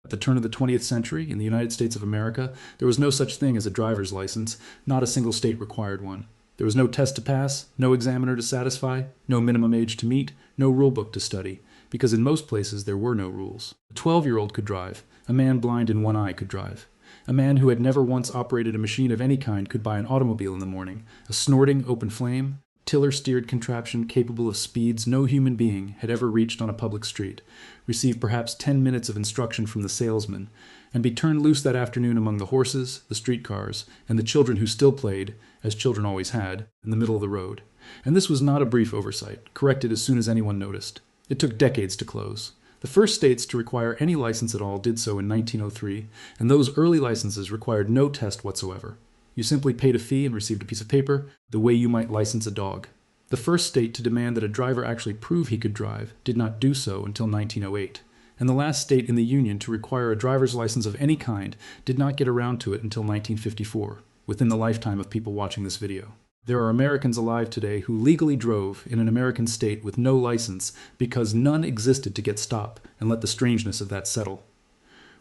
At the turn of the 20th century, in the United States of America, there was no such thing as a driver's license. Not a single state required one. There was no test to pass, no examiner to satisfy, no minimum age to meet, no rule book to study, because in most places there were no rules. A 12-year-old could drive. A man blind in one eye could drive. A man who had never once operated a machine of any kind could buy an automobile in the morning, a snorting open flame, tiller-steered contraption capable of speeds no human being had ever reached on a public street, receive perhaps 10 minutes of instruction from the salesman, and be turned loose that afternoon among the horses, the streetcars, and the children who still played, as children always had, in the middle of the road. And this was not a brief oversight, corrected as soon as anyone noticed. It took decades to close. The first states to require any license at all did so in 1903, and those early licenses required no test whatsoever. You simply paid a fee and received a piece of paper, the way you might license a dog. The first state to demand that a driver actually prove he could drive did not do so until 1908, and the last state in the Union to require a driver's license of any kind did not get around to it until 1954, within the lifetime of people watching this video. There are Americans alive today who legally drove in an American state with no license because none existed to get stopped and let the strangeness of that settle.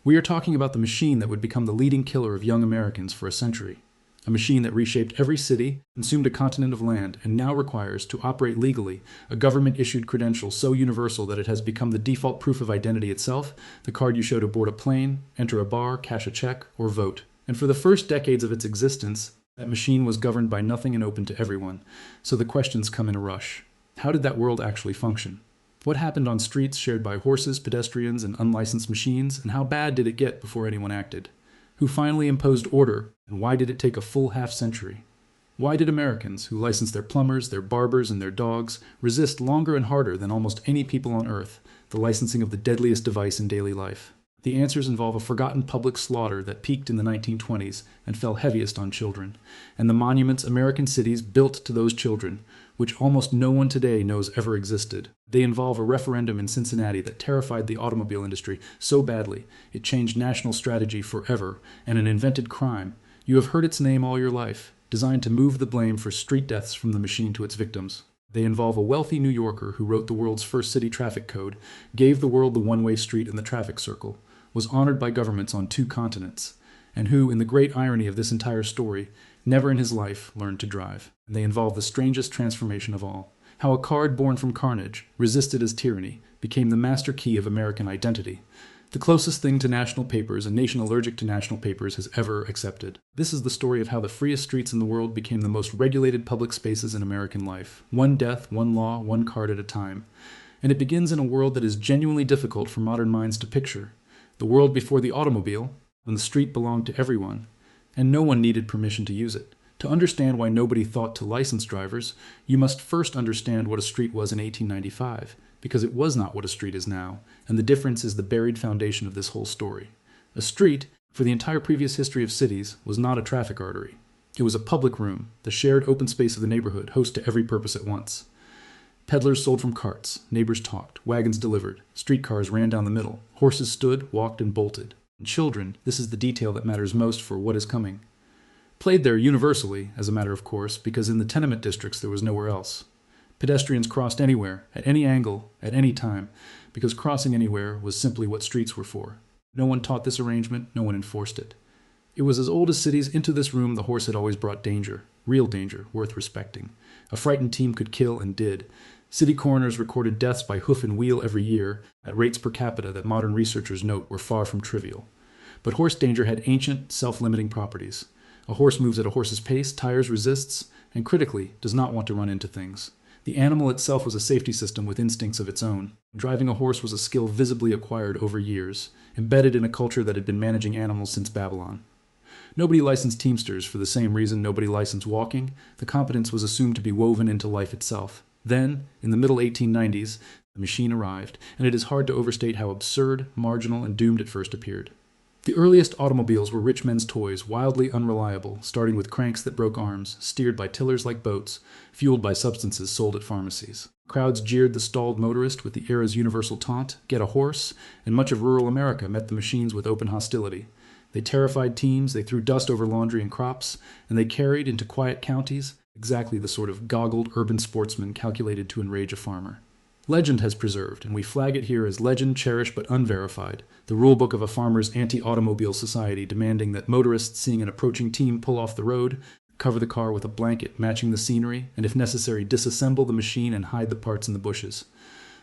We are talking about the machine that would become the leading killer of young Americans for a century. A machine that reshaped every city, consumed a continent of land, and now requires, to operate legally, a government-issued credential so universal that it has become the default proof of identity itself, the card you show to board a plane, enter a bar, cash a check, or vote. And for the first decades of its existence, that machine was governed by nothing and open to everyone. So the questions come in a rush. How did that world actually function? What happened on streets shared by horses, pedestrians, and unlicensed machines, and how bad did it get before anyone acted? Who finally imposed order, and why did it take a full half-century? Why did Americans, who licensed their plumbers, their barbers, and their dogs, resist longer and harder than almost any people on Earth the licensing of the deadliest device in daily life? The answers involve a forgotten public slaughter that peaked in the 1920s and fell heaviest on children, and the monuments American cities built to those children, which almost no one today knows ever existed. They involve a referendum in Cincinnati that terrified the automobile industry so badly it changed national strategy forever, and an invented crime. You have heard its name all your life, designed to move the blame for street deaths from the machine to its victims. They involve a wealthy New Yorker who wrote the world's first city traffic code, gave the world the one-way street and the traffic circle, was honored by governments on 2 continents, and who, in the great irony of this entire story, never in his life learned to drive. And they involve the strangest transformation of all. How a card born from carnage, resisted as tyranny, became the master key of American identity. The closest thing to national papers a nation allergic to national papers has ever accepted. This is the story of how the freest streets in the world became the most regulated public spaces in American life. One death, one law, one card at a time. And it begins in a world that is genuinely difficult for modern minds to picture. The world before the automobile, when the street belonged to everyone, and no one needed permission to use it. To understand why nobody thought to license drivers, you must first understand what a street was in 1895, because it was not what a street is now, and the difference is the buried foundation of this whole story. A street, for the entire previous history of cities, was not a traffic artery. It was a public room, the shared open space of the neighborhood, host to every purpose at once. Peddlers sold from carts, neighbors talked, wagons delivered, streetcars ran down the middle, horses stood, walked, and bolted. And children, this is the detail that matters most for what is coming, played there universally, as a matter of course, because in the tenement districts there was nowhere else. Pedestrians crossed anywhere, at any angle, at any time, because crossing anywhere was simply what streets were for. No one taught this arrangement, no one enforced it. It was as old as cities. Into this room the horse had always brought danger, real danger, worth respecting. A frightened team could kill, and did. City coroners recorded deaths by hoof and wheel every year, at rates per capita that modern researchers note were far from trivial. But horse danger had ancient, self-limiting properties. A horse moves at a horse's pace, tires, resists, and critically, does not want to run into things. The animal itself was a safety system with instincts of its own. Driving a horse was a skill visibly acquired over years, embedded in a culture that had been managing animals since Babylon. Nobody licensed teamsters for the same reason nobody licensed walking. The competence was assumed to be woven into life itself. Then, in the middle 1890s, the machine arrived, and it is hard to overstate how absurd, marginal, and doomed it first appeared. The earliest automobiles were rich men's toys, wildly unreliable, starting with cranks that broke arms, steered by tillers like boats, fueled by substances sold at pharmacies. Crowds jeered the stalled motorist with the era's universal taunt, "Get a horse," and much of rural America met the machines with open hostility. They terrified teams, they threw dust over laundry and crops, and they carried into quiet counties exactly the sort of goggled urban sportsman calculated to enrage a farmer. Legend has preserved, and we flag it here as legend cherished but unverified, the rulebook of a farmer's anti-automobile society demanding that motorists seeing an approaching team pull off the road, cover the car with a blanket matching the scenery, and if necessary disassemble the machine and hide the parts in the bushes.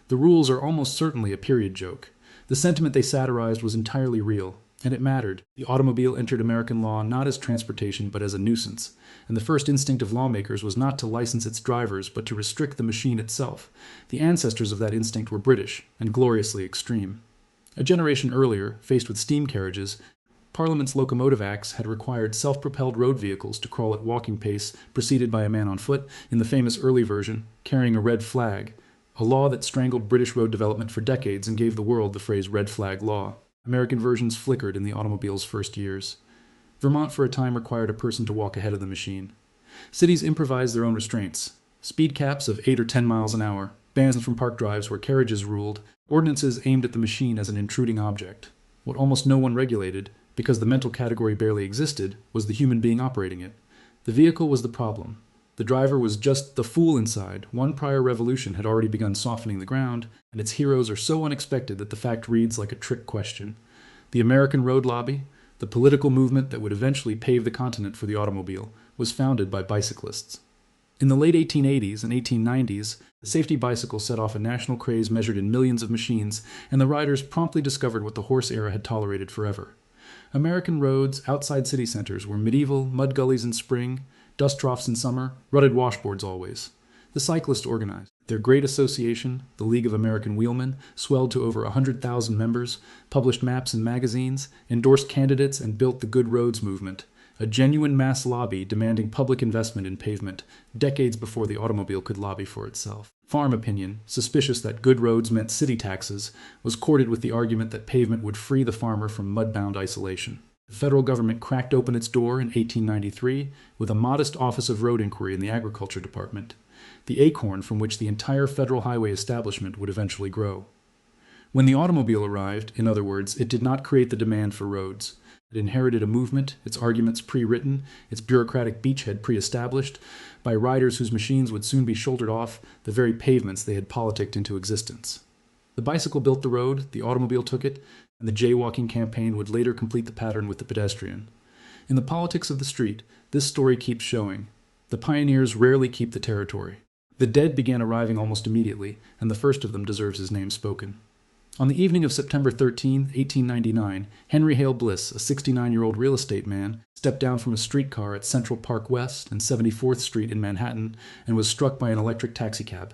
The rules are almost certainly a period joke. The sentiment they satirized was entirely real, and it mattered. The automobile entered American law not as transportation but as a nuisance, and the first instinct of lawmakers was not to license its drivers but to restrict the machine itself. The ancestors of that instinct were British, and gloriously extreme. A generation earlier, faced with steam carriages, Parliament's Locomotive Acts had required self-propelled road vehicles to crawl at walking pace, preceded by a man on foot, in the famous early version, carrying a red flag, a law that strangled British road development for decades and gave the world the phrase red flag law. American versions flickered in the automobile's first years. Vermont for a time required a person to walk ahead of the machine. Cities improvised their own restraints. Speed caps of 8 or 10 miles an hour, bans from park drives where carriages ruled, ordinances aimed at the machine as an intruding object. What almost no one regulated, because the mental category barely existed, was the human being operating it. The vehicle was the problem. The driver was just the fool inside. One prior revolution had already begun softening the ground, and its heroes are so unexpected that the fact reads like a trick question. The American Road Lobby, the political movement that would eventually pave the continent for the automobile, was founded by bicyclists. In the late 1880s and 1890s, the safety bicycle set off a national craze measured in millions of machines, and the riders promptly discovered what the horse era had tolerated forever. American roads outside city centers were medieval, mud gullies in spring, dust troughs in summer, rutted washboards always. The cyclists organized. Their great association, the League of American Wheelmen, swelled to over 100,000 members, published maps in magazines, endorsed candidates, and built the Good Roads movement, a genuine mass lobby demanding public investment in pavement, decades before the automobile could lobby for itself. Farm opinion, suspicious that good roads meant city taxes, was courted with the argument that pavement would free the farmer from mud-bound isolation. The federal government cracked open its door in 1893 with a modest Office of Road Inquiry in the Agriculture Department, the acorn from which the entire federal highway establishment would eventually grow. When the automobile arrived, in other words, it did not create the demand for roads. It inherited a movement, its arguments pre-written, its bureaucratic beachhead pre-established, by riders whose machines would soon be shouldered off the very pavements they had politicked into existence. The bicycle built the road, the automobile took it, and the jaywalking campaign would later complete the pattern with the pedestrian. In the politics of the street, this story keeps showing. The pioneers rarely keep the territory. The dead began arriving almost immediately, and the first of them deserves his name spoken. On the evening of September 13, 1899, Henry Hale Bliss, a 69-year-old real estate man, stepped down from a streetcar at Central Park West and 74th Street in Manhattan and was struck by an electric taxicab.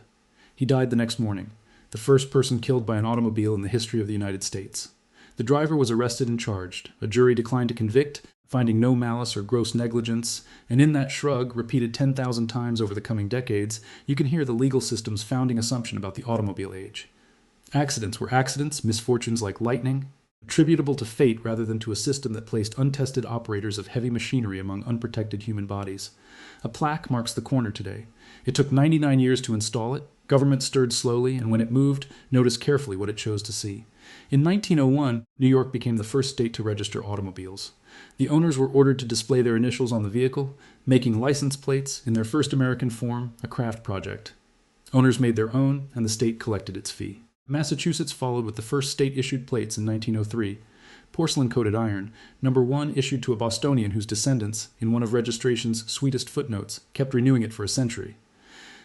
He died the next morning, the first person killed by an automobile in the history of the United States. The driver was arrested and charged. A jury declined to convict, finding no malice or gross negligence, and in that shrug, repeated 10,000 times over the coming decades, you can hear the legal system's founding assumption about the automobile age. Accidents were accidents, misfortunes like lightning, attributable to fate rather than to a system that placed untested operators of heavy machinery among unprotected human bodies. A plaque marks the corner today. It took 99 years to install it. Government stirred slowly, and when it moved, noticed carefully what it chose to see. In 1901, New York became the first state to register automobiles. The owners were ordered to display their initials on the vehicle, making license plates, in their first American form, a craft project. Owners made their own, and the state collected its fee. Massachusetts followed with the first state-issued plates in 1903. Porcelain-coated iron, number 1 issued to a Bostonian whose descendants, in one of registration's sweetest footnotes, kept renewing it for a century.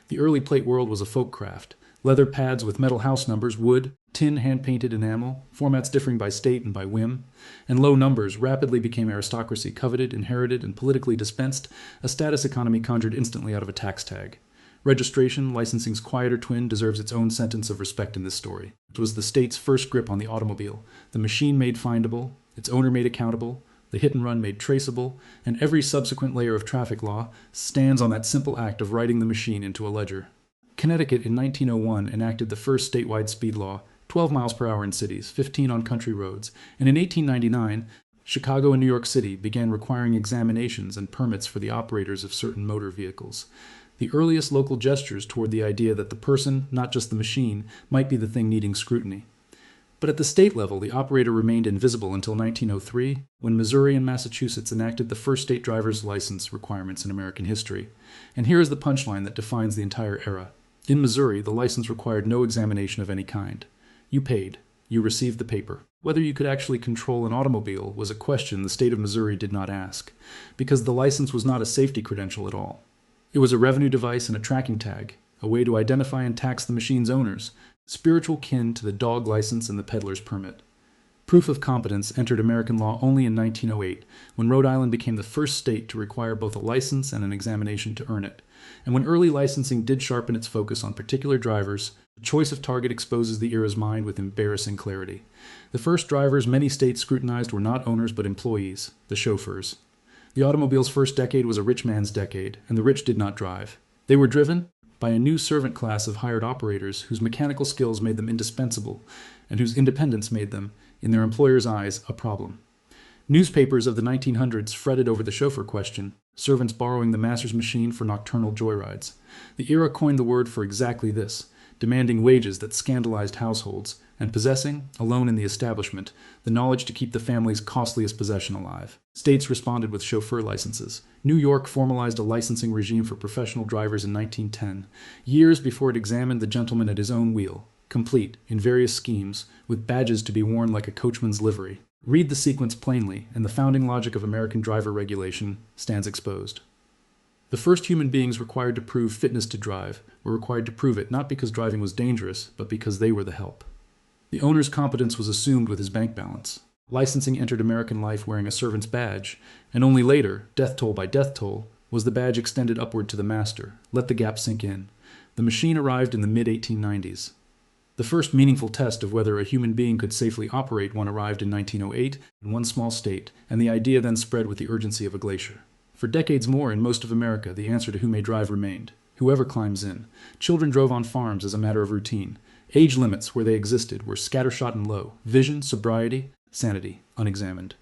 The early plate world was a folk craft. Leather pads with metal house numbers, wood, tin hand-painted enamel, formats differing by state and by whim, and low numbers rapidly became aristocracy coveted, inherited, and politically dispensed, a status economy conjured instantly out of a tax tag. Registration, licensing's quieter twin, deserves its own sentence of respect in this story. It was the state's first grip on the automobile, the machine made findable, its owner made accountable, the hit-and-run made traceable, and every subsequent layer of traffic law stands on that simple act of writing the machine into a ledger. Connecticut in 1901 enacted the first statewide speed law, 12 miles per hour in cities, 15 on country roads, and in 1899, Chicago and New York City began requiring examinations and permits for the operators of certain motor vehicles. The earliest local gestures toward the idea that the person, not just the machine, might be the thing needing scrutiny. But at the state level, the operator remained invisible until 1903, when Missouri and Massachusetts enacted the first state driver's license requirements in American history. And here is the punchline that defines the entire era. In Missouri, the license required no examination of any kind. You paid. You received the paper. Whether you could actually control an automobile was a question the state of Missouri did not ask, because the license was not a safety credential at all. It was a revenue device and a tracking tag, a way to identify and tax the machine's owners, spiritual kin to the dog license and the peddler's permit. Proof of competence entered American law only in 1908, when Rhode Island became the first state to require both a license and an examination to earn it. And when early licensing did sharpen its focus on particular drivers, the choice of target exposes the era's mind with embarrassing clarity. The first drivers many states scrutinized were not owners but employees, the chauffeurs. The automobile's first decade was a rich man's decade, and the rich did not drive. They were driven by a new servant class of hired operators whose mechanical skills made them indispensable, and whose independence made them, in their employers' eyes, a problem. Newspapers of the 1900s fretted over the chauffeur question, servants borrowing the master's machine for nocturnal joyrides. The era coined the word for exactly this, demanding wages that scandalized households, and possessing, alone in the establishment, the knowledge to keep the family's costliest possession alive. States responded with chauffeur licenses. New York formalized a licensing regime for professional drivers in 1910, years before it examined the gentleman at his own wheel, complete, in various schemes, with badges to be worn like a coachman's livery. Read the sequence plainly, and the founding logic of American driver regulation stands exposed. The first human beings required to prove fitness to drive were required to prove it not because driving was dangerous, but because they were the help. The owner's competence was assumed with his bank balance. Licensing entered American life wearing a servant's badge, and only later, death toll by death toll, was the badge extended upward to the master. Let the gap sink in. The machine arrived in the mid-1890s. The first meaningful test of whether a human being could safely operate one arrived in 1908 in one small state, and the idea then spread with the urgency of a glacier. For decades more in most of America, the answer to who may drive remained. Whoever climbs in. Children drove on farms as a matter of routine. Age limits, where they existed, were scattershot and low. Vision, sobriety, sanity, unexamined.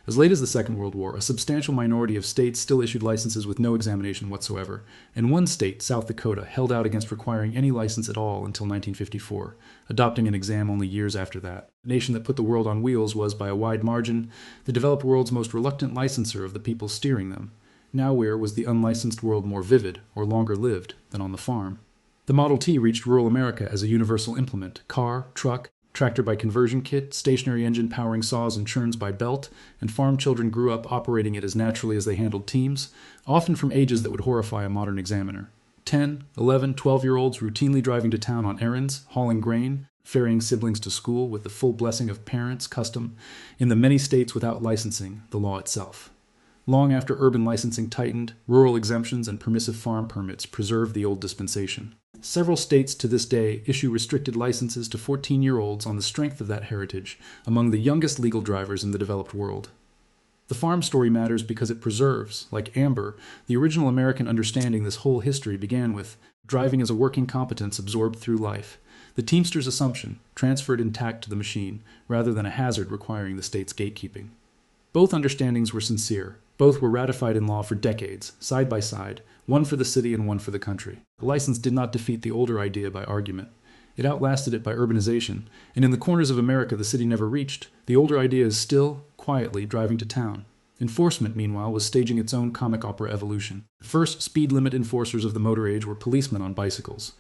As late as the Second World War, a substantial minority of states still issued licenses with no examination whatsoever, and one state, South Dakota, held out against requiring any license at all until 1954, adopting an exam only years after that. The nation that put the world on wheels was, by a wide margin, the developed world's most reluctant licenser of the people steering them. Nowhere was the unlicensed world more vivid, or longer lived, than on the farm. The Model T reached rural America as a universal implement. Car, truck, tractor by conversion kit, stationary engine powering saws and churns by belt, and farm children grew up operating it as naturally as they handled teams, often from ages that would horrify a modern examiner. 10, 11, 12-year-olds routinely driving to town on errands, hauling grain, ferrying siblings to school with the full blessing of parents, custom, in the many states without licensing, the law itself. Long after urban licensing tightened, rural exemptions and permissive farm permits preserved the old dispensation. Several states to this day issue restricted licenses to 14-year-olds on the strength of that heritage, among the youngest legal drivers in the developed world. The farm story matters because it preserves, like amber, the original American understanding this whole history began with, driving as a working competence absorbed through life, the teamster's assumption, transferred intact to the machine, rather than a hazard requiring the state's gatekeeping. Both understandings were sincere. Both were ratified in law for decades, side by side, one for the city and one for the country. The license did not defeat the older idea by argument. It outlasted it by urbanization, and in the corners of America the city never reached, the older idea is still, quietly, driving to town. Enforcement, meanwhile, was staging its own comic opera evolution. The first speed limit enforcers of the motor age were policemen on bicycles.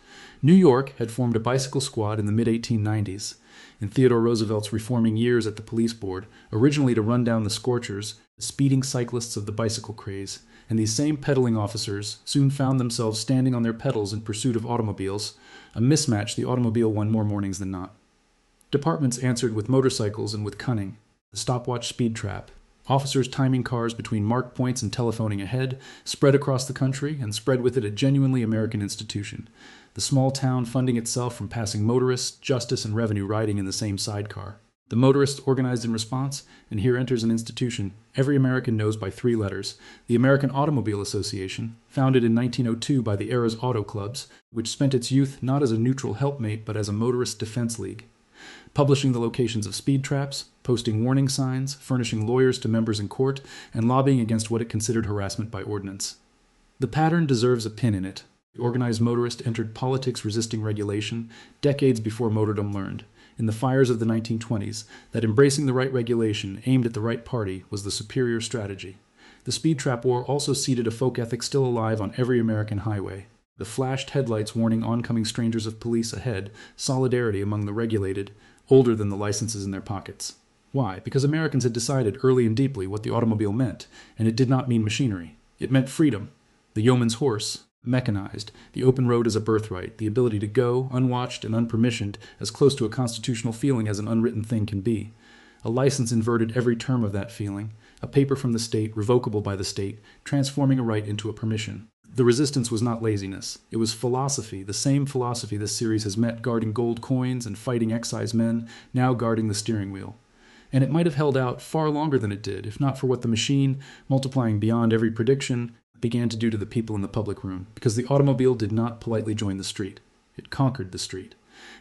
New York had formed a bicycle squad in the mid-1890s. In Theodore Roosevelt's reforming years at the police board, originally to run down the scorchers, the speeding cyclists of the bicycle craze, and these same pedaling officers soon found themselves standing on their pedals in pursuit of automobiles, a mismatch the automobile won more mornings than not. Departments answered with motorcycles and with cunning, the stopwatch speed trap, officers timing cars between mark points and telephoning ahead, spread across the country, and spread with it a genuinely American institution, the small town funding itself from passing motorists, justice, and revenue riding in the same sidecar. The motorists organized in response, and here enters an institution every American knows by 3 letters, the American Automobile Association, founded in 1902 by the era's auto clubs, which spent its youth not as a neutral helpmate but as a motorist defense league. Publishing the locations of speed traps, posting warning signs, furnishing lawyers to members in court, and lobbying against what it considered harassment by ordinance. The pattern deserves a pin in it. The organized motorist entered politics resisting regulation decades before motordom learned, in the fires of the 1920s, that embracing the right regulation aimed at the right party was the superior strategy. The speed trap war also seeded a folk ethic still alive on every American highway. The flashed headlights warning oncoming strangers of police ahead, solidarity among the regulated, older than the licenses in their pockets. Why? Because Americans had decided early and deeply what the automobile meant, and it did not mean machinery. It meant freedom. The yeoman's horse, mechanized, the open road as a birthright, the ability to go, unwatched and unpermissioned, as close to a constitutional feeling as an unwritten thing can be. A license inverted every term of that feeling, a paper from the state, revocable by the state, transforming a right into a permission. The resistance was not laziness. It was philosophy, the same philosophy this series has met guarding gold coins and fighting excise men, now guarding the steering wheel. And it might have held out far longer than it did, if not for what the machine, multiplying beyond every prediction, began to do to the people in the public room, because the automobile did not politely join the street. It conquered the street.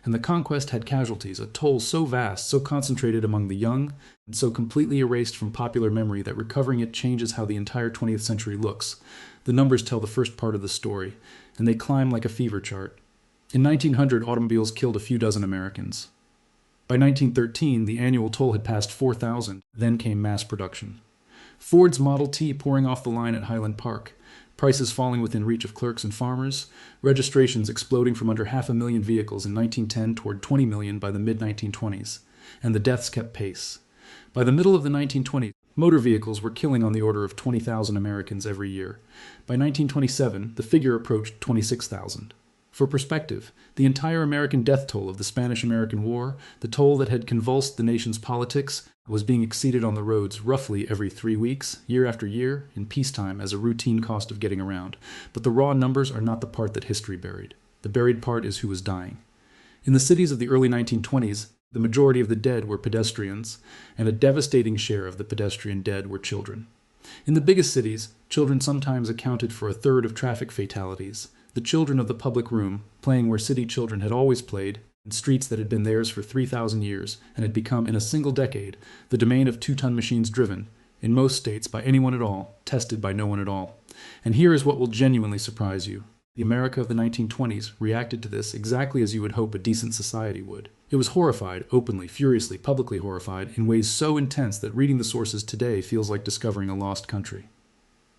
And the conquest had casualties, a toll so vast, so concentrated among the young, and so completely erased from popular memory that recovering it changes how the entire 20th century looks. The numbers tell the first part of the story, and they climb like a fever chart. In 1900, automobiles killed a few dozen Americans. By 1913, the annual toll had passed 4,000. Then came mass production. Ford's Model T pouring off the line at Highland Park, prices falling within reach of clerks and farmers, registrations exploding from under 500,000 vehicles in 1910 toward 20 million by the mid-1920s, and the deaths kept pace. By the middle of the 1920s, motor vehicles were killing on the order of 20,000 Americans every year. By 1927, the figure approached 26,000. For perspective, the entire American death toll of the Spanish-American War, the toll that had convulsed the nation's politics, was being exceeded on the roads roughly every 3 weeks, year after year, in peacetime as a routine cost of getting around. But the raw numbers are not the part that history buried. The buried part is who was dying. In the cities of the early 1920s, the majority of the dead were pedestrians, and a devastating share of the pedestrian dead were children. In the biggest cities, children sometimes accounted for a third of traffic fatalities. The children of the public room, playing where city children had always played, in streets that had been theirs for 3,000 years and had become, in a single decade, the domain of 2-ton machines driven, in most states by anyone at all, tested by no one at all. And here is what will genuinely surprise you. The America of the 1920s reacted to this exactly as you would hope a decent society would. It was horrified, openly, furiously, publicly horrified, in ways so intense that reading the sources today feels like discovering a lost country.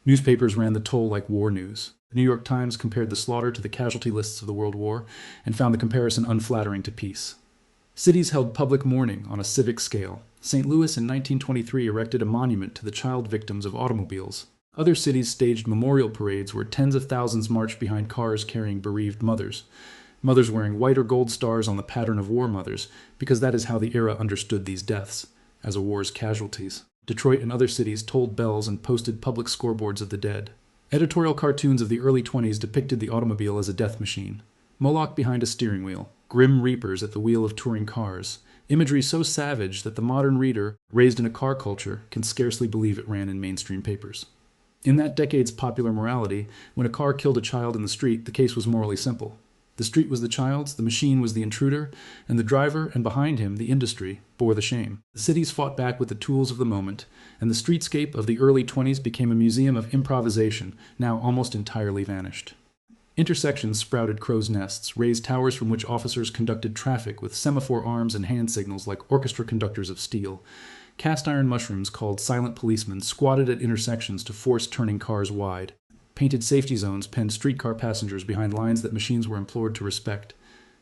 Newspapers ran the toll like war news. The New York Times compared the slaughter to the casualty lists of the World War and found the comparison unflattering to peace. Cities held public mourning on a civic scale. St. Louis in 1923 erected a monument to the child victims of automobiles. Other cities staged memorial parades where tens of thousands marched behind cars carrying bereaved mothers. Mothers wearing white or gold stars on the pattern of war mothers, because that is how the era understood these deaths, as a war's casualties. Detroit and other cities tolled bells and posted public scoreboards of the dead. Editorial cartoons of the early 20s depicted the automobile as a death machine. Moloch behind a steering wheel, grim reapers at the wheel of touring cars, imagery so savage that the modern reader, raised in a car culture, can scarcely believe it ran in mainstream papers. In that decade's popular morality, when a car killed a child in the street, the case was morally simple. The street was the child's, the machine was the intruder, and the driver, and behind him, the industry, bore the shame. The cities fought back with the tools of the moment, and the streetscape of the early 20s became a museum of improvisation, now almost entirely vanished. Intersections sprouted crow's nests, raised towers from which officers conducted traffic with semaphore arms and hand signals like orchestra conductors of steel. Cast iron mushrooms called silent policemen squatted at intersections to force turning cars wide. Painted safety zones penned streetcar passengers behind lines that machines were implored to respect.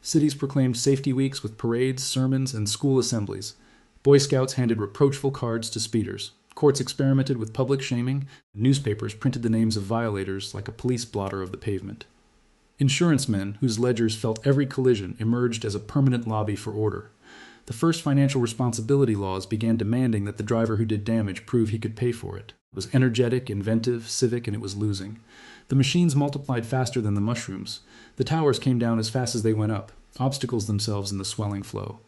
Cities proclaimed safety weeks with parades, sermons, and school assemblies. Boy Scouts handed reproachful cards to speeders. Courts experimented with public shaming. Newspapers printed the names of violators like a police blotter of the pavement. Insurance men, whose ledgers felt every collision, emerged as a permanent lobby for order. The first financial responsibility laws began demanding that the driver who did damage prove he could pay for it. It was energetic, inventive, civic, and it was losing. The machines multiplied faster than the mushrooms. The towers came down as fast as they went up, obstacles themselves in the swelling flow.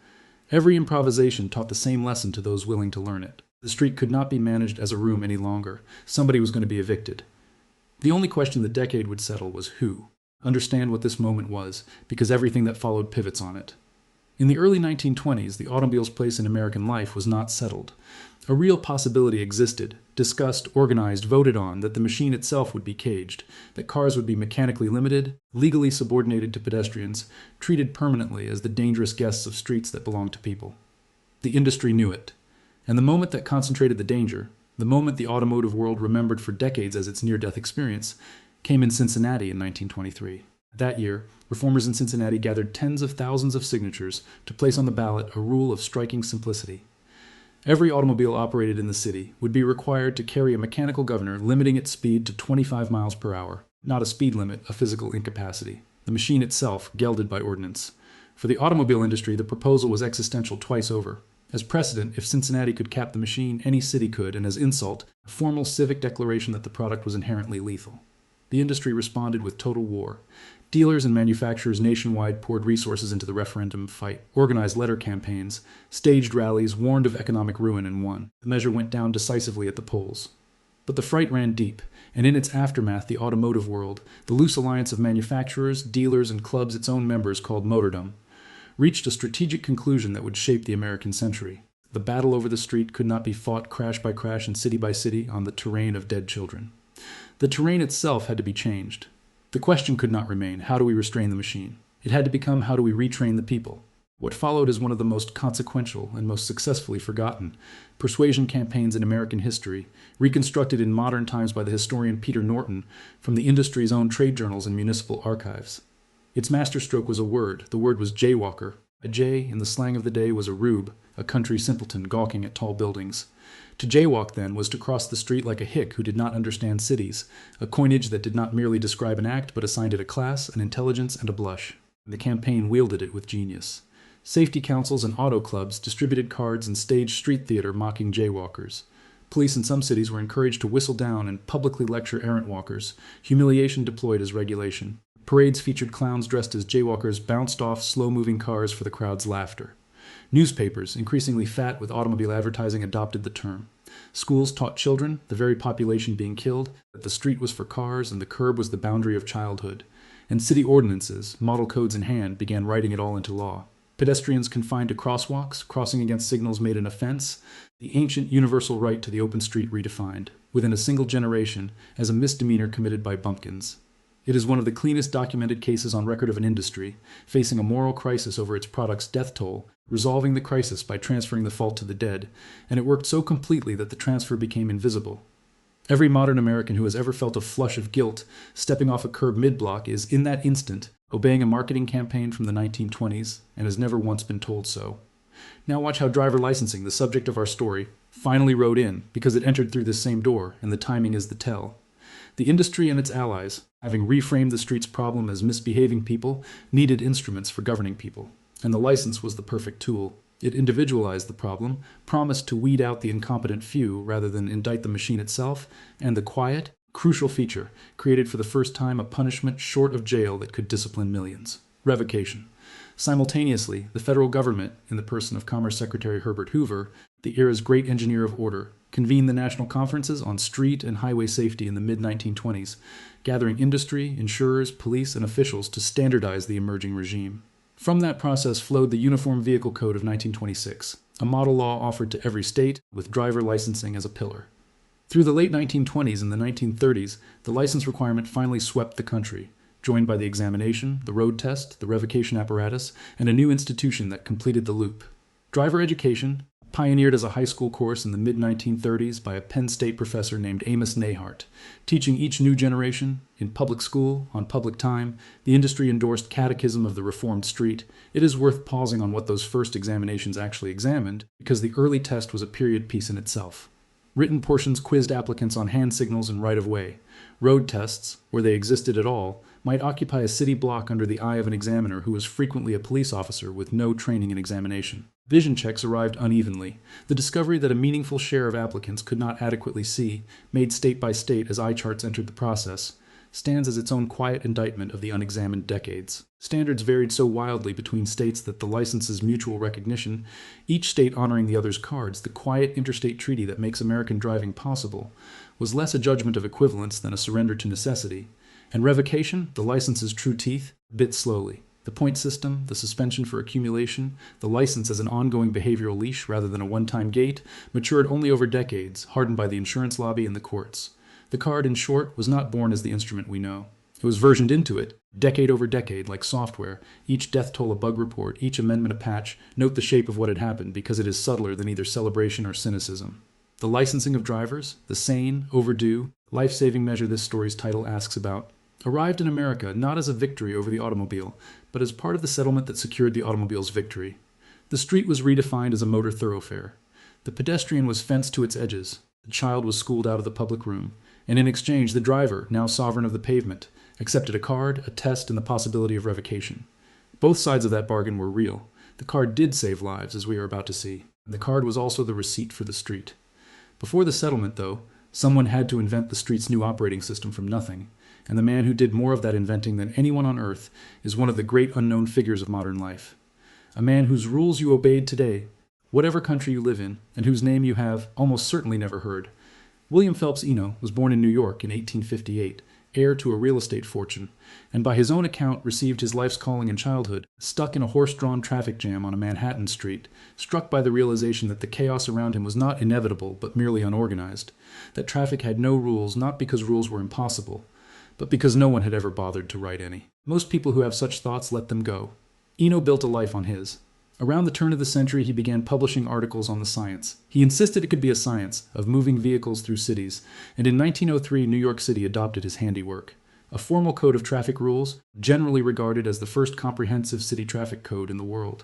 Every improvisation taught the same lesson to those willing to learn it. The street could not be managed as a room any longer. Somebody was going to be evicted. The only question the decade would settle was who. Understand what this moment was, because everything that followed pivots on it. In the early 1920s, the automobile's place in American life was not settled. A real possibility existed, discussed, organized, voted on, that the machine itself would be caged, that cars would be mechanically limited, legally subordinated to pedestrians, treated permanently as the dangerous guests of streets that belonged to people. The industry knew it. And the moment that concentrated the danger, the moment the automotive world remembered for decades as its near-death experience, came in Cincinnati in 1923. That year, reformers in Cincinnati gathered tens of thousands of signatures to place on the ballot a rule of striking simplicity. Every automobile operated in the city would be required to carry a mechanical governor limiting its speed to 25 miles per hour, not a speed limit, a physical incapacity. The machine itself gelded by ordinance. For the automobile industry, the proposal was existential twice over. As precedent, if Cincinnati could cap the machine, any city could, and as insult, a formal civic declaration that the product was inherently lethal. The industry responded with total war. Dealers and manufacturers nationwide poured resources into the referendum fight, organized letter campaigns, staged rallies, warned of economic ruin, and won. The measure went down decisively at the polls. But the fright ran deep, and in its aftermath, the automotive world, the loose alliance of manufacturers, dealers, and clubs its own members called Motordom, reached a strategic conclusion that would shape the American century. The battle over the street could not be fought crash by crash and city by city on the terrain of dead children. The terrain itself had to be changed. The question could not remain, how do we restrain the machine? It had to become, how do we retrain the people? What followed is one of the most consequential and most successfully forgotten persuasion campaigns in American history, reconstructed in modern times by the historian Peter Norton from the industry's own trade journals and municipal archives. Its masterstroke was a word. The word was jaywalker. A jay, in the slang of the day, was a rube, a country simpleton gawking at tall buildings. To jaywalk, then, was to cross the street like a hick who did not understand cities, a coinage that did not merely describe an act but assigned it a class, an intelligence, and a blush. The campaign wielded it with genius. Safety councils and auto clubs distributed cards and staged street theater mocking jaywalkers. Police in some cities were encouraged to whistle down and publicly lecture errant walkers, humiliation deployed as regulation. Parades featured clowns dressed as jaywalkers bounced off slow-moving cars for the crowd's laughter. Newspapers, increasingly fat with automobile advertising, adopted the term. Schools taught children, the very population being killed, that the street was for cars and the curb was the boundary of childhood. And city ordinances, model codes in hand, began writing it all into law. Pedestrians confined to crosswalks, crossing against signals made an offense, the ancient universal right to the open street redefined, within a single generation, as a misdemeanor committed by bumpkins. It is one of the cleanest documented cases on record of an industry, facing a moral crisis over its product's death toll, resolving the crisis by transferring the fault to the dead, and it worked so completely that the transfer became invisible. Every modern American who has ever felt a flush of guilt stepping off a curb mid-block is, in that instant, obeying a marketing campaign from the 1920s, and has never once been told so. Now watch how driver licensing, the subject of our story, finally rode in, because it entered through this same door, and the timing is the tell. The industry and its allies, having reframed the street's problem as misbehaving people, needed instruments for governing people, and the license was the perfect tool. It individualized the problem, promised to weed out the incompetent few rather than indict the machine itself, and the quiet, crucial feature created for the first time a punishment short of jail that could discipline millions: revocation. Simultaneously, the federal government, in the person of Commerce Secretary Herbert Hoover, the era's great engineer of order, convened the national conferences on street and highway safety in the mid-1920s, gathering industry, insurers, police, and officials to standardize the emerging regime. From that process flowed the Uniform Vehicle Code of 1926, a model law offered to every state, with driver licensing as a pillar. Through the late 1920s and the 1930s, the license requirement finally swept the country, joined by the examination, the road test, the revocation apparatus, and a new institution that completed the loop. Driver education, pioneered as a high school course in the mid-1930s by a Penn State professor named Amos Nehart, teaching each new generation, in public school, on public time, the industry-endorsed Catechism of the Reformed Street. It is worth pausing on what those first examinations actually examined, because the early test was a period piece in itself. Written portions quizzed applicants on hand signals and right-of-way. Road tests, where they existed at all, might occupy a city block under the eye of an examiner who was frequently a police officer with no training in examination. Vision checks arrived unevenly. The discovery that a meaningful share of applicants could not adequately see, made state by state as eye charts entered the process, stands as its own quiet indictment of the unexamined decades. Standards varied so wildly between states that the license's mutual recognition, each state honoring the other's cards, the quiet interstate treaty that makes American driving possible, was less a judgment of equivalence than a surrender to necessity. And revocation, the license's true teeth, bit slowly. The point system, the suspension for accumulation, the license as an ongoing behavioral leash rather than a one-time gate, matured only over decades, hardened by the insurance lobby and the courts. The card, in short, was not born as the instrument we know. It was versioned into it, decade over decade, like software, each death toll a bug report, each amendment a patch. Note the shape of what had happened, because it is subtler than either celebration or cynicism. The licensing of drivers, the sane, overdue, life-saving measure this story's title asks about, arrived in America not as a victory over the automobile, but as part of the settlement that secured the automobile's victory. The street was redefined as a motor thoroughfare. The pedestrian was fenced to its edges. The child was schooled out of the public room. And in exchange, the driver, now sovereign of the pavement, accepted a card, a test, and the possibility of revocation. Both sides of that bargain were real. The card did save lives, as we are about to see. The card was also the receipt for the street. Before the settlement, though, someone had to invent the street's new operating system from nothing, and the man who did more of that inventing than anyone on earth is one of the great unknown figures of modern life. A man whose rules you obeyed today, whatever country you live in, and whose name you have almost certainly never heard. William Phelps Eno was born in New York in 1858, heir to a real estate fortune, and by his own account received his life's calling in childhood, stuck in a horse-drawn traffic jam on a Manhattan street, struck by the realization that the chaos around him was not inevitable but merely unorganized, that traffic had no rules not because rules were impossible, but because no one had ever bothered to write any. Most people who have such thoughts let them go. Eno built a life on his. Around the turn of the century, he began publishing articles on the science. He insisted it could be a science of moving vehicles through cities, and in 1903, New York City adopted his handiwork. A formal code of traffic rules, generally regarded as the first comprehensive city traffic code in the world.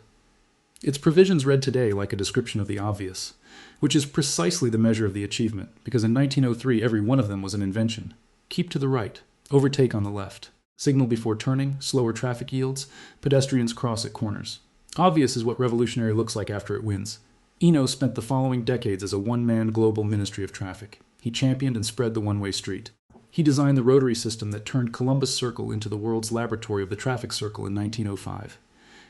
Its provisions read today like a description of the obvious, which is precisely the measure of the achievement, because in 1903, every one of them was an invention. Keep to the right, overtake on the left, signal before turning, slower traffic yields, pedestrians cross at corners. Obvious is what revolutionary looks like after it wins. Eno spent the following decades as a one-man global ministry of traffic. He championed and spread the one-way street. He designed the rotary system that turned Columbus Circle into the world's laboratory of the traffic circle in 1905.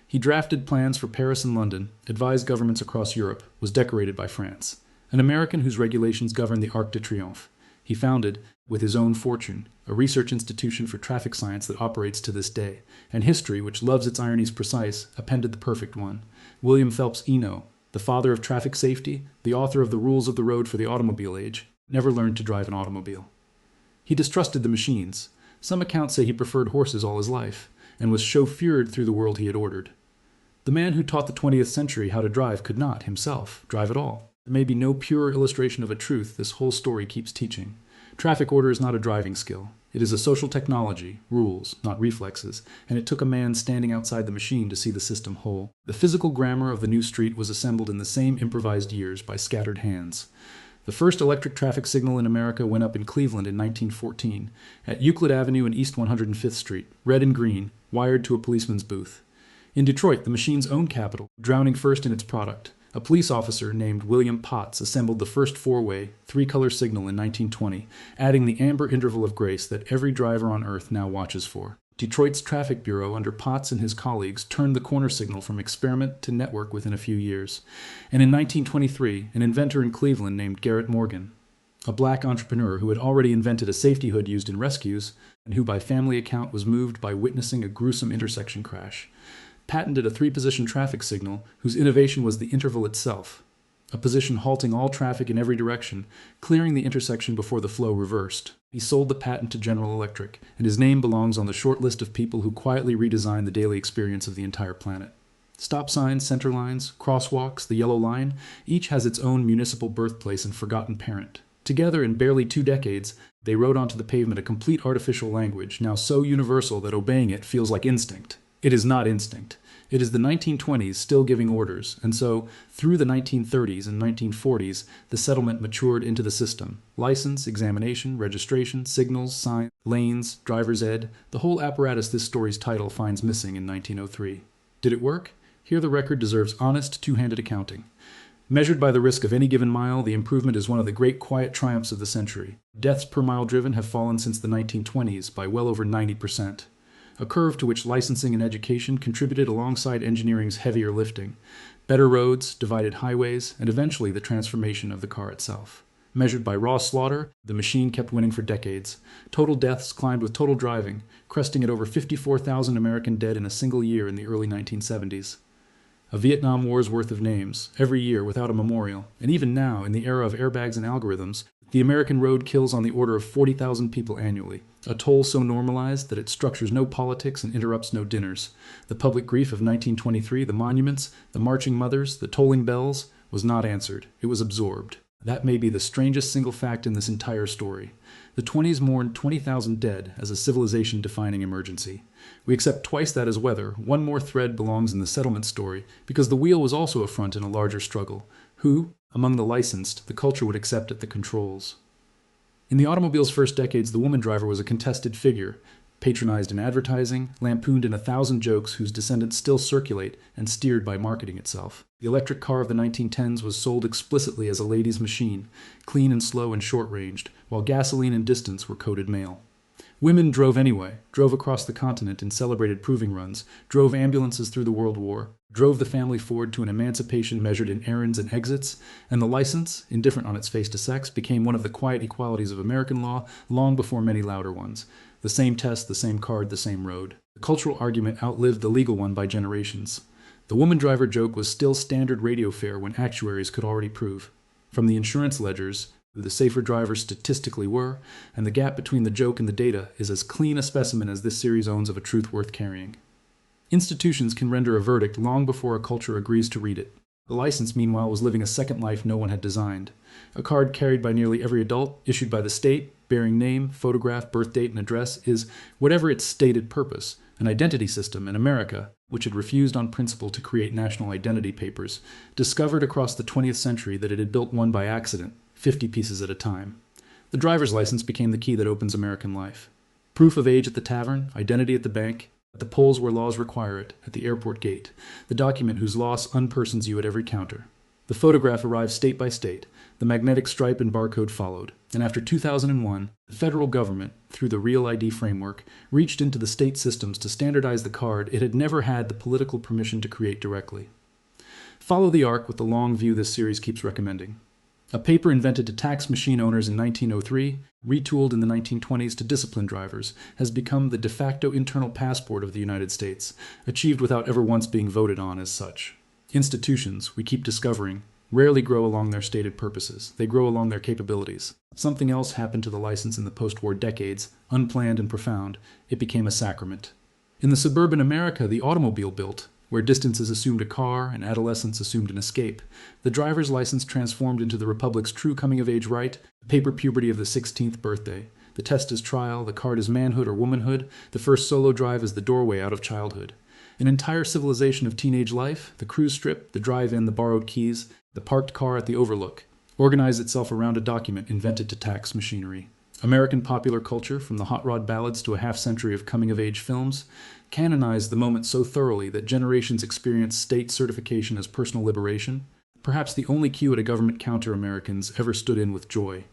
He drafted plans for Paris and London, advised governments across Europe, was decorated by France. An American whose regulations governed the Arc de Triomphe. He founded, with his own fortune, a research institution for traffic science that operates to this day, and history, which loves its ironies precise, appended the perfect one. William Phelps Eno, the father of traffic safety, the author of the rules of the road for the automobile age, never learned to drive an automobile. He distrusted the machines. Some accounts say he preferred horses all his life, and was chauffeured through the world he had ordered. The man who taught the 20th century how to drive could not, himself, drive at all. There may be no purer illustration of a truth this whole story keeps teaching. Traffic order is not a driving skill. It is a social technology, rules, not reflexes, and it took a man standing outside the machine to see the system whole. The physical grammar of the new street was assembled in the same improvised years by scattered hands. The first electric traffic signal in America went up in Cleveland in 1914, at Euclid Avenue and East 105th Street, red and green, wired to a policeman's booth. In Detroit, the machine's own capital, drowning first in its product, a police officer named William Potts assembled the first four-way, three-color signal in 1920, adding the amber interval of grace that every driver on Earth now watches for. Detroit's Traffic Bureau, under Potts and his colleagues, turned the corner signal from experiment to network within a few years. And in 1923, an inventor in Cleveland named Garrett Morgan, a black entrepreneur who had already invented a safety hood used in rescues, and who by family account was moved by witnessing a gruesome intersection crash, patented a three-position traffic signal whose innovation was the interval itself, a position halting all traffic in every direction, clearing the intersection before the flow reversed. He sold the patent to General Electric, and his name belongs on the short list of people who quietly redesigned the daily experience of the entire planet. Stop signs, center lines, crosswalks, the yellow line, each has its own municipal birthplace and forgotten parent. Together, in barely 2 decades, they wrote onto the pavement a complete artificial language, now so universal that obeying it feels like instinct. It is not instinct. It is the 1920s still giving orders, and so, through the 1930s and 1940s, the settlement matured into the system. License, examination, registration, signals, signs, lanes, driver's ed, the whole apparatus this story's title finds missing in 1903. Did it work? Here the record deserves honest, two-handed accounting. Measured by the risk of any given mile, the improvement is one of the great quiet triumphs of the century. Deaths per mile driven have fallen since the 1920s by well over 90%. A curve to which licensing and education contributed alongside engineering's heavier lifting. Better roads, divided highways, and eventually the transformation of the car itself. Measured by raw slaughter, the machine kept winning for decades. Total deaths climbed with total driving, cresting at over 54,000 American dead in a single year in the early 1970s. A Vietnam War's worth of names, every year without a memorial, and even now, in the era of airbags and algorithms, the American road kills on the order of 40,000 people annually, a toll so normalized that it structures no politics and interrupts no dinners. The public grief of 1923, the monuments, the marching mothers, the tolling bells, was not answered. It was absorbed. That may be the strangest single fact in this entire story. The 20s mourned 20,000 dead as a civilization-defining emergency. We accept twice that as weather. One more thread belongs in the settlement story, because the wheel was also a front in a larger struggle. Who, among the licensed, the culture would accept at the controls? In the automobile's first decades, the woman driver was a contested figure, patronized in advertising, lampooned in 1,000 jokes whose descendants still circulate, and steered by marketing itself. The electric car of the 1910s was sold explicitly as a ladies' machine, clean and slow and short-ranged, while gasoline and distance were coded male. Women drove anyway, drove across the continent in celebrated proving runs, drove ambulances through the World War, drove the family Ford to an emancipation measured in errands and exits, and the license, indifferent on its face to sex, became one of the quiet equalities of American law long before many louder ones. The same test, the same card, the same road. The cultural argument outlived the legal one by generations. The woman driver joke was still standard radio fare when actuaries could already prove, from the insurance ledgers, who the safer drivers statistically were, and the gap between the joke and the data is as clean a specimen as this series owns of a truth worth carrying. Institutions can render a verdict long before a culture agrees to read it. The license, meanwhile, was living a second life no one had designed. A card carried by nearly every adult, issued by the state, bearing name, photograph, birth date, and address, is, whatever its stated purpose, an identity system in America, which had refused on principle to create national identity papers, discovered across the 20th century that it had built one by accident, 50 pieces at a time. The driver's license became the key that opens American life. Proof of age at the tavern, identity at the bank, at the polls where laws require it, at the airport gate, the document whose loss unpersons you at every counter. The photograph arrived state by state, the magnetic stripe and barcode followed, and after 2001, the federal government, through the Real ID framework, reached into the state systems to standardize the card it had never had the political permission to create directly. Follow the arc with the long view this series keeps recommending. A paper invented to tax machine owners in 1903, retooled in the 1920s to discipline drivers, has become the de facto internal passport of the United States, achieved without ever once being voted on as such. Institutions, we keep discovering, rarely grow along their stated purposes. They grow along their capabilities. Something else happened to the license in the post-war decades, unplanned and profound. It became a sacrament. In the suburban America the automobile built, where distances assumed a car and adolescence assumed an escape, the driver's license transformed into the Republic's true coming-of-age right, the paper puberty of the 16th birthday. The test is trial, the card is manhood or womanhood, the first solo drive is the doorway out of childhood. An entire civilization of teenage life, the cruise strip, the drive-in, the borrowed keys, the parked car at the overlook, organized itself around a document invented to tax machinery. American popular culture, from the hot rod ballads to a half-century of coming-of-age films, canonized the moment so thoroughly that generations experienced state certification as personal liberation. Perhaps the only cue at a government counter Americans ever stood in with joy.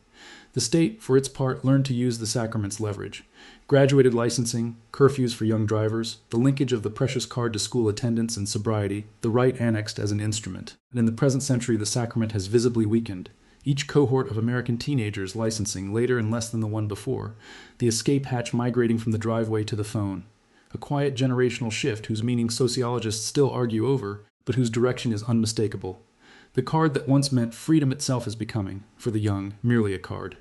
The state, for its part, learned to use the sacrament's leverage. Graduated licensing, curfews for young drivers, the linkage of the precious card to school attendance and sobriety, the right annexed as an instrument. And in the present century the sacrament has visibly weakened. Each cohort of American teenagers licensing later and less than the one before, the escape hatch migrating from the driveway to the phone. A quiet generational shift whose meaning sociologists still argue over, but whose direction is unmistakable. The card that once meant freedom itself is becoming, for the young, merely a card.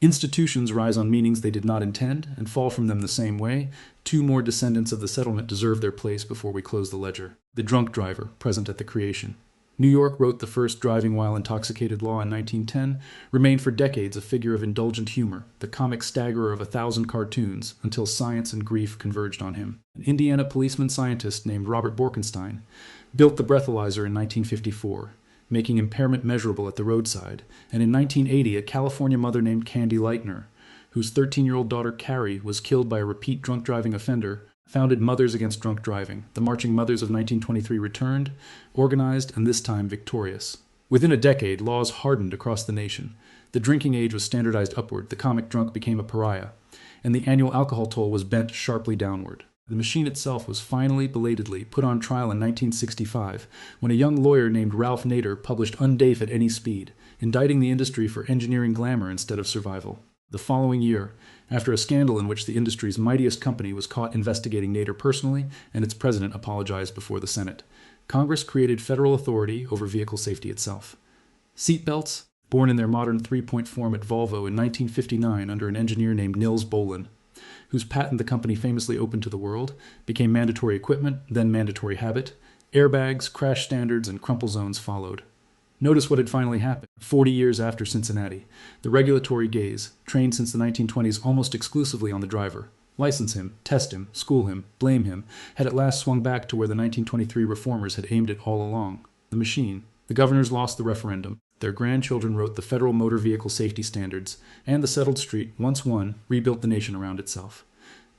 Institutions rise on meanings they did not intend and fall from them the same way. Two more descendants of the settlement deserve their place before we close the ledger. The drunk driver, present at the creation. New York wrote the first driving while intoxicated law in 1910, remained for decades a figure of indulgent humor, the comic staggerer of 1,000 cartoons, until science and grief converged on him. An Indiana policeman scientist named Robert Borkenstein built the breathalyzer in 1954, making impairment measurable at the roadside, and in 1980 a California mother named Candy Lightner, whose 13-year-old daughter Carrie was killed by a repeat drunk driving offender, founded Mothers Against Drunk Driving. The Marching Mothers of 1923 returned, organized and this time victorious. Within a decade, laws hardened across the nation. The drinking age was standardized upward, the comic drunk became a pariah, and the annual alcohol toll was bent sharply downward. The machine itself was finally, belatedly, put on trial in 1965, when a young lawyer named Ralph Nader published Undafe at Any Speed, indicting the industry for engineering glamour instead of survival. The following year, after a scandal in which the industry's mightiest company was caught investigating Nader personally, and its president apologized before the Senate, Congress created federal authority over vehicle safety itself. Seatbelts, born in their modern three-point form at Volvo in 1959 under an engineer named Nils Bohlin, whose patent the company famously opened to the world, became mandatory equipment, then mandatory habit. Airbags, crash standards, and crumple zones followed. Notice what had finally happened. 40 years after Cincinnati, the regulatory gaze, trained since the 1920s almost exclusively on the driver, license him, test him, school him, blame him, had at last swung back to where the 1923 reformers had aimed it all along. The machine. The governors lost the referendum. Their grandchildren wrote the federal motor vehicle safety standards, and the settled street, once won, rebuilt the nation around itself.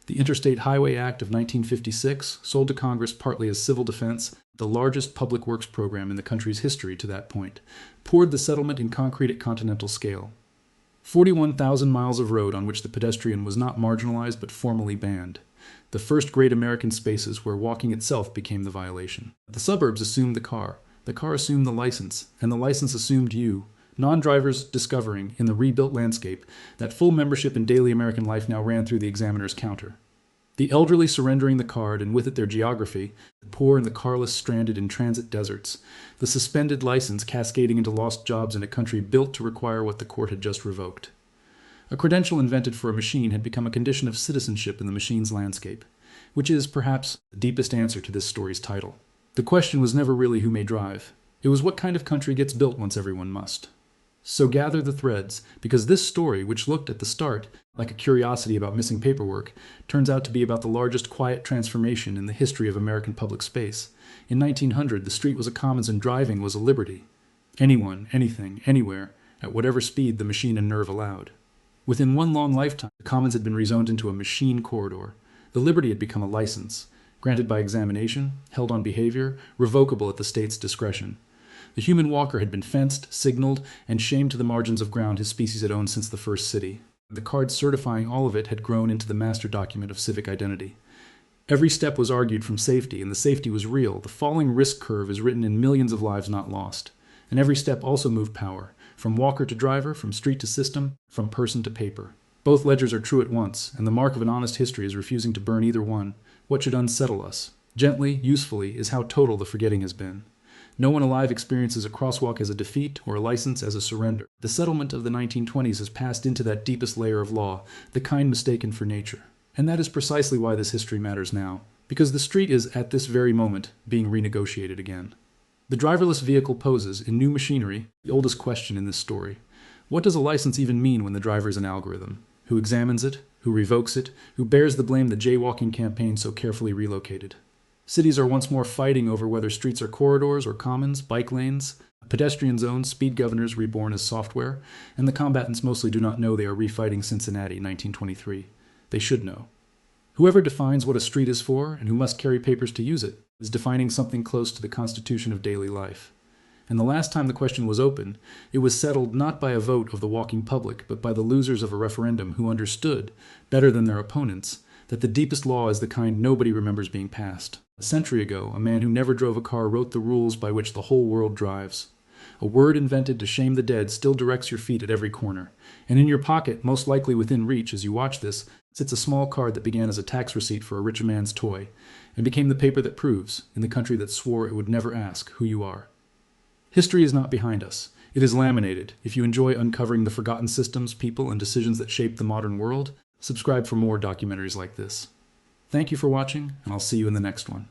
The Interstate Highway Act of 1956, sold to Congress partly as civil defense, the largest public works program in the country's history to that point, poured the settlement in concrete at continental scale. 41,000 miles of road on which the pedestrian was not marginalized but formally banned. The first great American spaces where walking itself became the violation. The suburbs assumed the car assumed the license, and the license assumed you, non-drivers discovering, in the rebuilt landscape, that full membership in daily American life now ran through the examiner's counter. The elderly surrendering the card, and with it their geography, the poor and the carless stranded in transit deserts, the suspended license cascading into lost jobs in a country built to require what the court had just revoked. A credential invented for a machine had become a condition of citizenship in the machine's landscape, which is, perhaps, the deepest answer to this story's title. The question was never really who may drive. It was what kind of country gets built once everyone must. So gather the threads, because this story, which looked at the start like a curiosity about missing paperwork, turns out to be about the largest quiet transformation in the history of American public space. In 1900, the street was a commons and driving was a liberty. Anyone, anything, anywhere, at whatever speed the machine and nerve allowed. Within one long lifetime, the commons had been rezoned into a machine corridor. The liberty had become a license, granted by examination, held on behavior, revocable at the state's discretion. The human walker had been fenced, signaled, and shamed to the margins of ground his species had owned since the first city. The card certifying all of it had grown into the master document of civic identity. Every step was argued from safety, and the safety was real. The falling risk curve is written in millions of lives not lost. And every step also moved power, from walker to driver, from street to system, from person to paper. Both ledgers are true at once, and the mark of an honest history is refusing to burn either one. What should unsettle us? Gently, usefully, is how total the forgetting has been. No one alive experiences a crosswalk as a defeat or a license as a surrender. The settlement of the 1920s has passed into that deepest layer of law, the kind mistaken for nature. And that is precisely why this history matters now, because the street is, at this very moment, being renegotiated again. The driverless vehicle poses, in new machinery, the oldest question in this story. What does a license even mean when the driver is an algorithm? Who examines it? Who revokes it? Who bears the blame the jaywalking campaign so carefully relocated? Cities are once more fighting over whether streets are corridors or commons, bike lanes, pedestrian zones, speed governors reborn as software, and the combatants mostly do not know they are refighting Cincinnati, 1923. They should know. Whoever defines what a street is for, and who must carry papers to use it, is defining something close to the constitution of daily life. And the last time the question was open, it was settled not by a vote of the walking public, but by the losers of a referendum who understood, better than their opponents, that the deepest law is the kind nobody remembers being passed. A century ago, a man who never drove a car wrote the rules by which the whole world drives. A word invented to shame the dead still directs your feet at every corner. And in your pocket, most likely within reach as you watch this, sits a small card that began as a tax receipt for a rich man's toy, and became the paper that proves, in the country that swore it would never ask, who you are. History is not behind us. It is laminated. If you enjoy uncovering the forgotten systems, people, and decisions that shape the modern world, subscribe for more documentaries like this. Thank you for watching, and I'll see you in the next one.